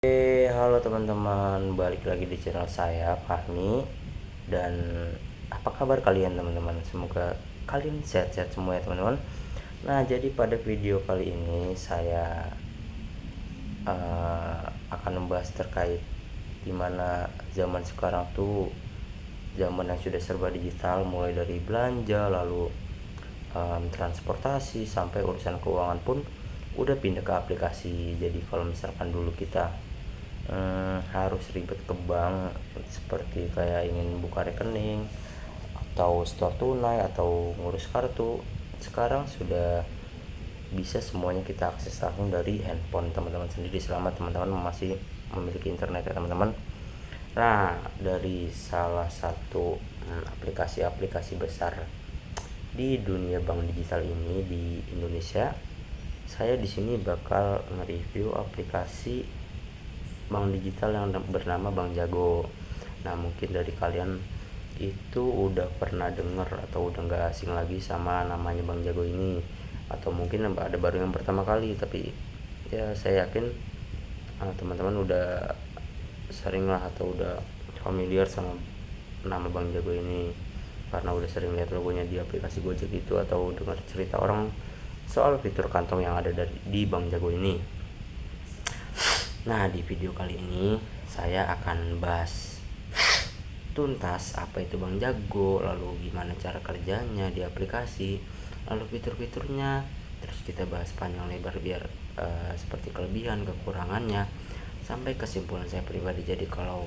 Halo teman-teman, balik lagi di channel saya Fahmi. Dan apa kabar kalian teman-teman? Semoga kalian sehat-sehat semua ya teman-teman. Nah, jadi pada video kali ini saya akan membahas terkait dimana zaman sekarang tuh zaman yang sudah serba digital, mulai dari belanja, lalu transportasi, sampai urusan keuangan pun udah pindah ke aplikasi. Jadi kalau misalkan dulu kita harus ribet ke bank seperti kayak ingin buka rekening atau store tunai atau ngurus kartu, sekarang sudah bisa semuanya kita akses langsung dari handphone teman-teman sendiri, selama teman-teman masih memiliki internet ya teman-teman. Nah, dari salah satu aplikasi-aplikasi besar di dunia bank digital ini di Indonesia, saya di sini bakal nge-review aplikasi bank digital yang bernama Bank Jago. Nah, mungkin dari kalian itu udah pernah dengar atau udah nggak asing lagi sama namanya Bank Jago ini, atau mungkin ada baru yang pertama kali. Tapi ya saya yakin teman-teman udah sering lah atau udah familiar sama nama Bank Jago ini, karena udah sering lihat logonya di aplikasi Gojek itu, atau dengar cerita orang soal fitur kantong yang ada di Bank Jago ini. Nah, di video kali ini saya akan bahas tuntas apa itu Bank Jago, lalu gimana cara kerjanya di aplikasi, lalu fitur-fiturnya. Terus kita bahas panjang lebar biar seperti kelebihan, kekurangannya, sampai kesimpulan saya pribadi. Jadi kalau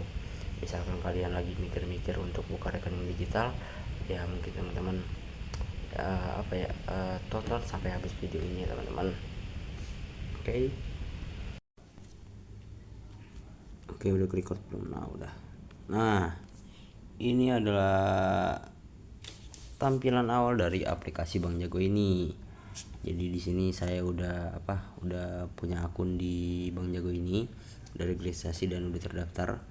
misalkan kalian lagi mikir-mikir untuk buka rekening digital, ya mungkin teman-teman total sampai habis video ini ya teman-teman. Oke. Oke, udah record belum? Nah, udah. Nah, ini adalah tampilan awal dari aplikasi Bank Jago ini. Jadi di sini saya udah punya akun di Bank Jago ini, udah registrasi dan udah terdaftar.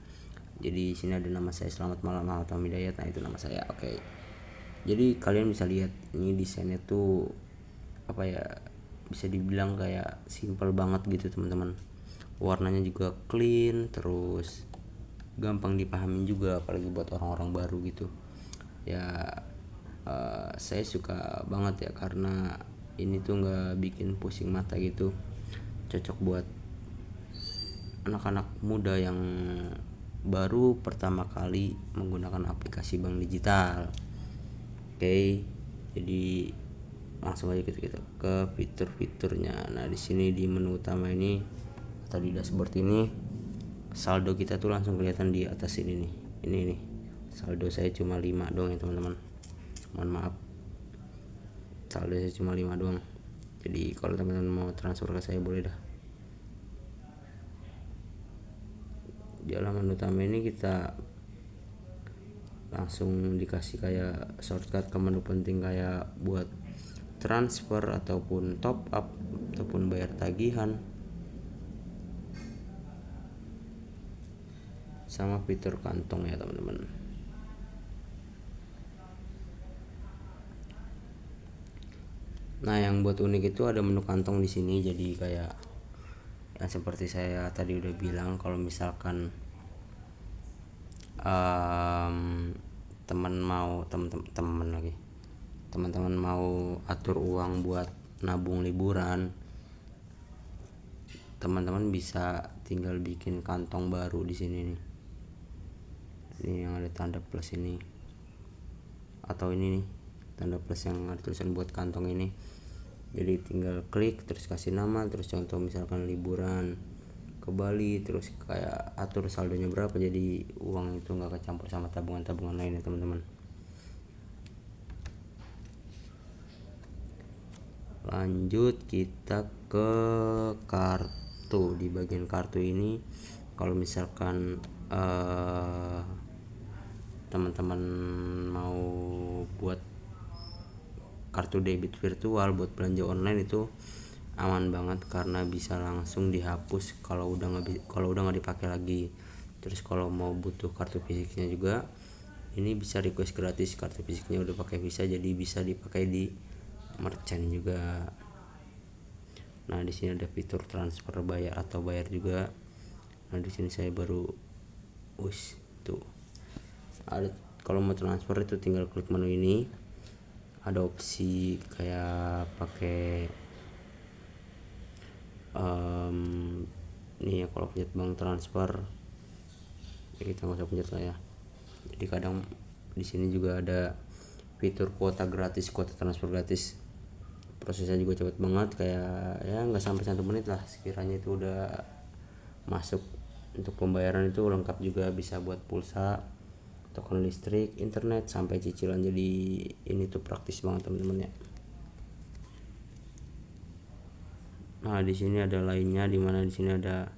Jadi di sini ada nama saya, selamat malam Muhammad Hidayat. Nah, itu nama saya. Oke. Jadi kalian bisa lihat ini desainnya tuh bisa dibilang kayak simple banget gitu teman-teman. Warnanya juga clean, terus gampang dipahami juga apalagi buat orang-orang baru gitu ya. Saya suka banget ya karena ini tuh nggak bikin pusing mata gitu, cocok buat anak-anak muda yang baru pertama kali menggunakan aplikasi bank digital. Oke, jadi langsung aja kita ke fitur-fiturnya. Nah, di sini di menu utama ini atau di dashboard ini, saldo kita tuh langsung kelihatan di atas ini nih. Ini nih. Saldo saya cuma 5 doang ya, teman-teman. Mohon maaf. Saldo saya cuma 5 doang. Jadi kalau teman-teman mau transfer ke saya boleh dah. Di halaman utama ini kita langsung dikasih kayak shortcut ke menu penting kayak buat transfer ataupun top up ataupun bayar tagihan, sama fitur kantong ya teman-teman. Nah, yang buat unik itu ada menu kantong di sini. Jadi kayak yang seperti saya tadi udah bilang, kalau misalkan teman-teman mau atur uang buat nabung liburan, teman-teman bisa tinggal bikin kantong baru di sini nih. Ini yang ada tanda plus ini, atau ini nih tanda plus yang ada tulisan buat kantong ini. Jadi tinggal klik terus kasih nama, terus contoh misalkan liburan ke Bali, terus kayak atur saldonya berapa, jadi uang itu nggak kecampur sama tabungan-tabungan lain ya teman-teman. Lanjut kita ke kartu. Di bagian kartu ini kalau misalkan teman-teman mau buat kartu debit virtual buat belanja online, itu aman banget karena bisa langsung dihapus kalau udah nggak dipakai lagi. Terus kalau mau butuh kartu fisiknya juga, ini bisa request gratis kartu fisiknya udah pakai Visa, jadi bisa dipakai di merchant juga. Nah, di sini ada fitur transfer bayar atau bayar juga. Nah di sini saya baru tuh ada, kalau mau transfer itu tinggal klik menu ini, ada opsi kayak pakai nih ya, kalau pencet bank transfer ya kita nggak usah pencet lah ya. Jadi kadang di sini juga ada fitur kuota gratis, kuota transfer gratis. Prosesnya juga cepet banget, kayak ya nggak sampai 1 menit lah sekiranya itu udah masuk. Untuk pembayaran itu lengkap juga, bisa buat pulsa, token listrik, internet, sampai cicilan. Jadi ini tuh praktis banget teman-teman ya. Nah di sini ada lainnya, dimana di sini ada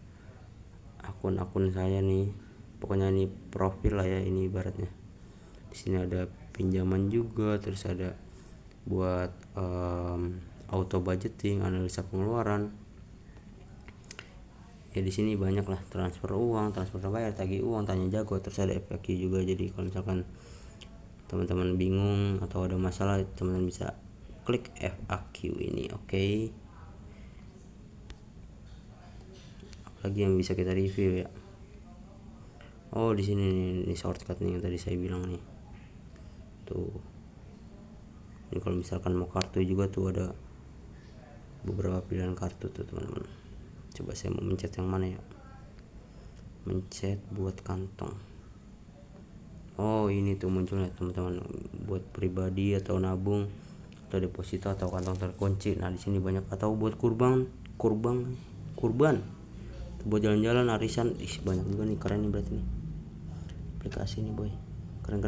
akun-akun saya nih, pokoknya ini profil lah ya ini ibaratnya. Di sini ada pinjaman juga, terus ada buat auto budgeting, analisa pengeluaran. Ya di sini banyak lah, transfer uang, transfer bayar, tagih uang, tanya jago, terus ada FAQ juga. Jadi kalau misalkan teman-teman bingung atau ada masalah, teman-teman bisa klik FAQ ini. Oke. Apalagi yang bisa kita review ya. Oh di sini nih, ini shortcut nih yang tadi saya bilang nih. Tuh. Ini kalau misalkan mau kartu juga tuh ada beberapa pilihan kartu tuh teman-teman. Coba saya mau mencet yang mana ya? Mencet buat kantong. Oh ini tuh munculnya teman-teman, buat pribadi atau nabung atau deposito atau kantong terkunci. Nah di sini banyak, atau buat kurban buat jalan-jalan, arisan. Banyak juga nih, keren nih berarti nih aplikasi ini boy, keren.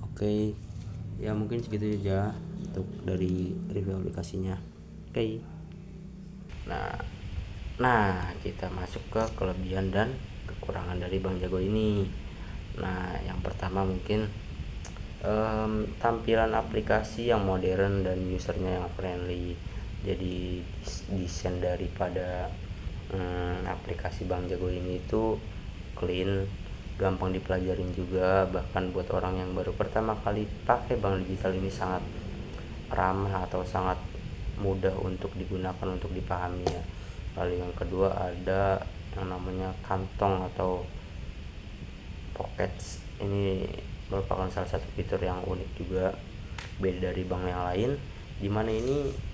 Oke ya, mungkin segitu aja untuk dari review aplikasinya. Oke. Nah kita masuk ke kelebihan dan kekurangan dari Bank Jago ini. Nah yang pertama mungkin tampilan aplikasi yang modern dan usernya yang friendly. Jadi desain daripada aplikasi Bank Jago ini itu clean, gampang dipelajarin juga. Bahkan buat orang yang baru pertama kali pakai bank digital ini sangat ramah atau sangat mudah untuk digunakan, untuk dipahami ya. Lalu yang kedua ada yang namanya kantong atau pockets. Ini merupakan salah satu fitur yang unik juga, beda dari bank yang lain, dimana ini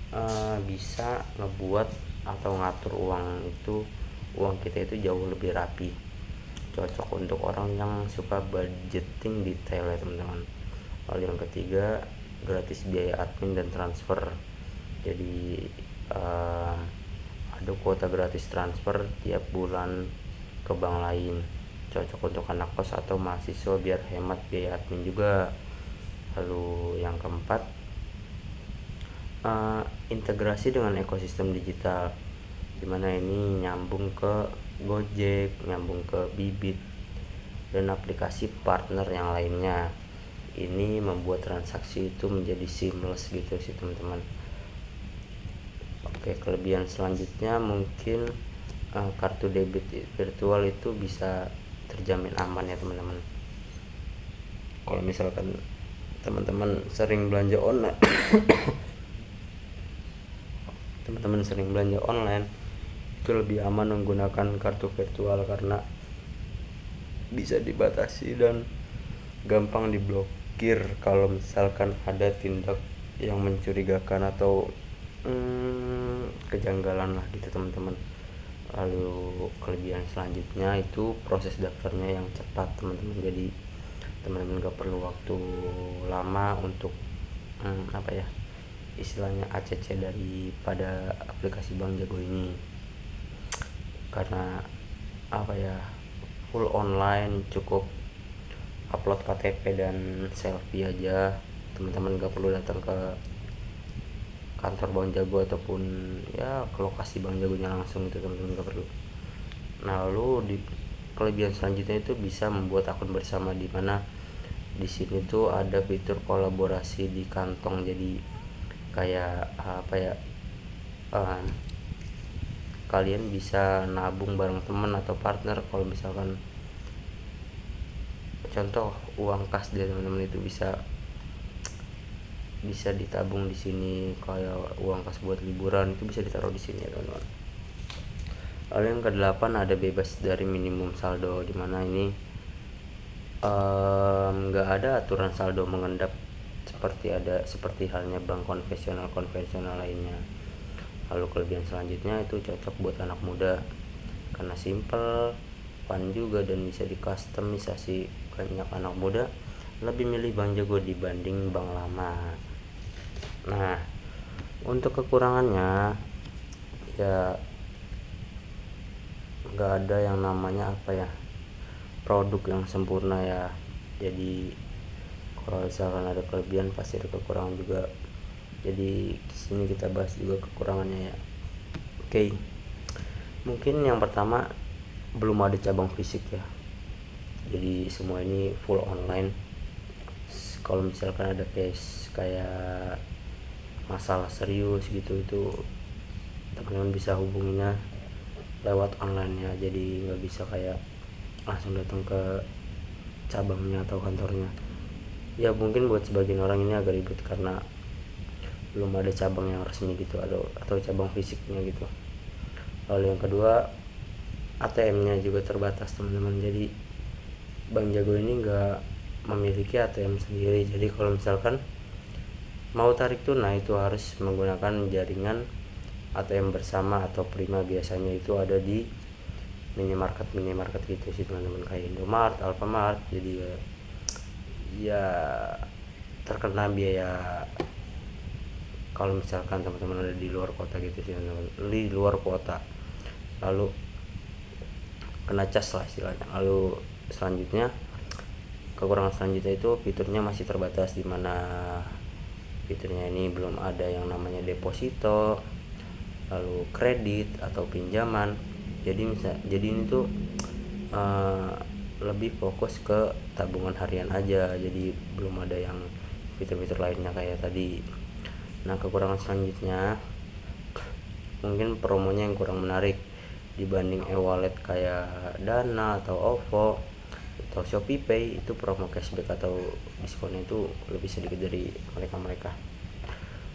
bisa ngebuat atau ngatur uang kita itu jauh lebih rapi. Cocok untuk orang yang suka budgeting detail ya teman-teman. Lalu yang ketiga, gratis biaya admin dan transfer. Jadi ada kuota gratis transfer tiap bulan ke bank lain, cocok untuk anak kos atau mahasiswa biar hemat biaya admin juga. Lalu yang keempat, integrasi dengan ekosistem digital, dimana ini nyambung ke Gojek, nyambung ke Bibit dan aplikasi partner yang lainnya. Ini membuat transaksi itu menjadi seamless gitu sih teman-teman. Oke, kelebihan selanjutnya mungkin kartu debit virtual itu bisa terjamin aman ya teman-teman. Kalau misalkan teman-teman sering belanja online teman-teman sering belanja online, itu lebih aman menggunakan kartu virtual karena bisa dibatasi dan gampang diblokir kalau misalkan ada tindak yang mencurigakan atau kejanggalan lah gitu teman-teman. Lalu kelebihan selanjutnya itu proses daftarnya yang cepat teman-teman. Jadi teman-teman gak perlu waktu lama untuk istilahnya ACC daripada aplikasi Bank Jago ini, karena full online, cukup upload KTP dan selfie aja. Teman-teman gak perlu datang ke kantor Bank Jago ataupun ya ke lokasi Bank Jagonya langsung, itu teman-teman gak perlu. Nah lalu di kelebihan selanjutnya itu bisa membuat akun bersama, di mana di sini tuh ada fitur kolaborasi di kantong. Jadi kayak kalian bisa nabung bareng teman atau partner. Kalau misalkan contoh uang kas dari teman-teman itu bisa ditabung di sini, kayak uang kas buat liburan itu bisa ditaruh di sini ya teman-teman. Lalu yang kedelapan ada bebas dari minimum saldo, dimana ini nggak ada aturan saldo mengendap seperti halnya bank konvensional lainnya. Lalu kelebihan selanjutnya itu cocok buat anak muda karena simple, fun juga, dan bisa dikustomisasi. Banyak anak muda lebih milih Bank Jago dibanding bank lama. Nah, untuk kekurangannya ya nggak ada yang namanya produk yang sempurna ya. Jadi kalau misalkan ada kelebihan pasti ada kekurangan juga. Jadi di sini kita bahas juga kekurangannya ya. Oke. Mungkin yang pertama, belum ada cabang fisik ya. Jadi semua ini full online. Kalau misalkan ada case kayak masalah serius gitu, itu teman-teman bisa hubunginya lewat online ya. Jadi nggak bisa kayak langsung datang ke cabangnya atau kantornya. Ya mungkin buat sebagian orang ini agak ribet karena belum ada cabang yang resmi gitu, atau cabang fisiknya gitu. Lalu yang kedua, ATM-nya juga terbatas teman-teman. Jadi Bank Jago ini nggak memiliki ATM sendiri. Jadi kalau misalkan mau tarik tunai itu harus menggunakan jaringan ATM bersama atau prima. Biasanya itu ada di minimarket gitu sih teman-teman, kayak Indomaret, Alfamart. Jadi ya terkena biaya kalau misalkan teman-teman ada di luar kota gitu sih teman-teman, di luar kota. Lalu kena cas lah istilahnya. Lalu selanjutnya, kekurangan selanjutnya itu fiturnya masih terbatas, dimana fiturnya ini belum ada yang namanya deposito, lalu kredit atau pinjaman. Jadi ini tuh lebih fokus ke tabungan harian aja. Jadi belum ada yang fitur-fitur lainnya kayak tadi. Nah, kekurangan selanjutnya mungkin promonya yang kurang menarik dibanding e-wallet kayak Dana atau OVO atau ShopeePay. Itu promo cashback atau diskonnya itu lebih sedikit dari mereka.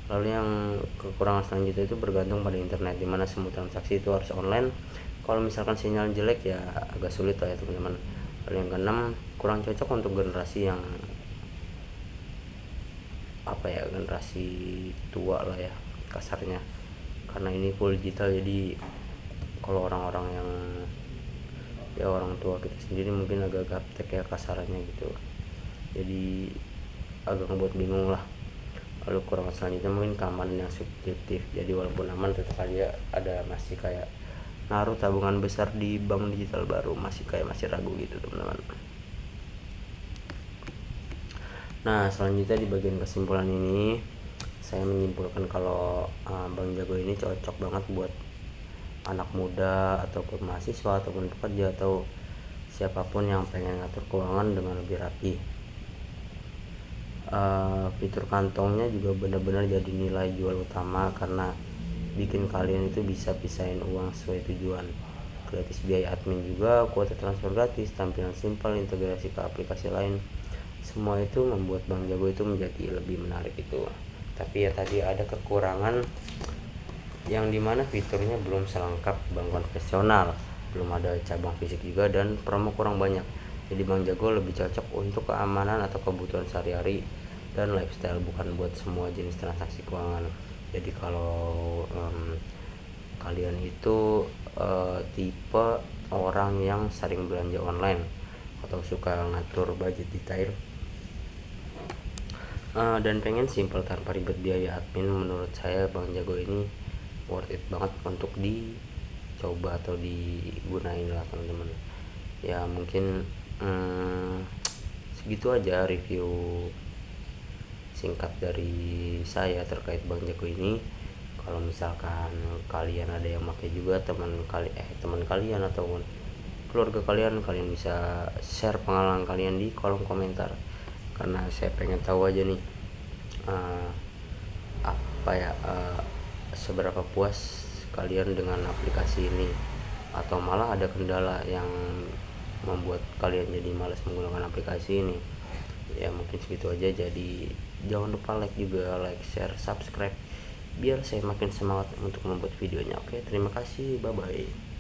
Lalu yang kekurangan selanjutnya itu bergantung pada internet, dimana semua transaksi itu harus online. Kalau misalkan sinyal jelek ya agak sulit lah ya teman-teman. Lalu yang keenam, kurang cocok untuk generasi yang generasi tua lah ya kasarnya, karena ini full digital. Jadi kalau orang-orang yang ya orang tua kita sendiri mungkin agak gaptek ya kasarannya gitu, jadi agak ngebuat bingung lah. Lalu kurang selanjutnya mungkin keamanan yang subjektif. Jadi walaupun aman, tetap aja ada masih kayak naruh tabungan besar di bank digital baru, masih ragu gitu teman-teman. Nah, selanjutnya di bagian kesimpulan ini saya menyimpulkan kalau Bank Jago ini cocok banget buat anak muda ataupun mahasiswa ataupun pekerja atau siapapun yang pengen ngatur keuangan dengan lebih rapi. Fitur kantongnya juga benar-benar jadi nilai jual utama karena bikin kalian itu bisa pisahin uang sesuai tujuan. Gratis biaya admin juga, kuota transfer gratis, tampilan simpel, integrasi ke aplikasi lain. Semua itu membuat Bank Jago itu menjadi lebih menarik itu. Tapi ya tadi ada kekurangan yang dimana fiturnya belum selengkap bank konvensional, belum ada cabang fisik juga, dan promo kurang banyak. Jadi Bank Jago lebih cocok untuk keamanan atau kebutuhan sehari-hari dan lifestyle, bukan buat semua jenis transaksi keuangan. Jadi kalau kalian itu tipe orang yang sering belanja online atau suka ngatur budget detail dan pengen simple tanpa ribet biaya admin, menurut saya Bank Jago ini worth it banget untuk dicoba atau digunain lah teman-teman. Ya mungkin segitu aja review singkat dari saya terkait Bank Jago ini. Kalau misalkan kalian ada yang pakai juga, teman kalian ataupun keluarga kalian bisa share pengalaman kalian di kolom komentar, karena saya pengen tahu aja nih seberapa puas kalian dengan aplikasi ini, atau malah ada kendala yang membuat kalian jadi malas menggunakan aplikasi ini. Ya mungkin segitu aja. Jadi jangan lupa like, share, subscribe biar saya makin semangat untuk membuat videonya. Oke, terima kasih, bye bye.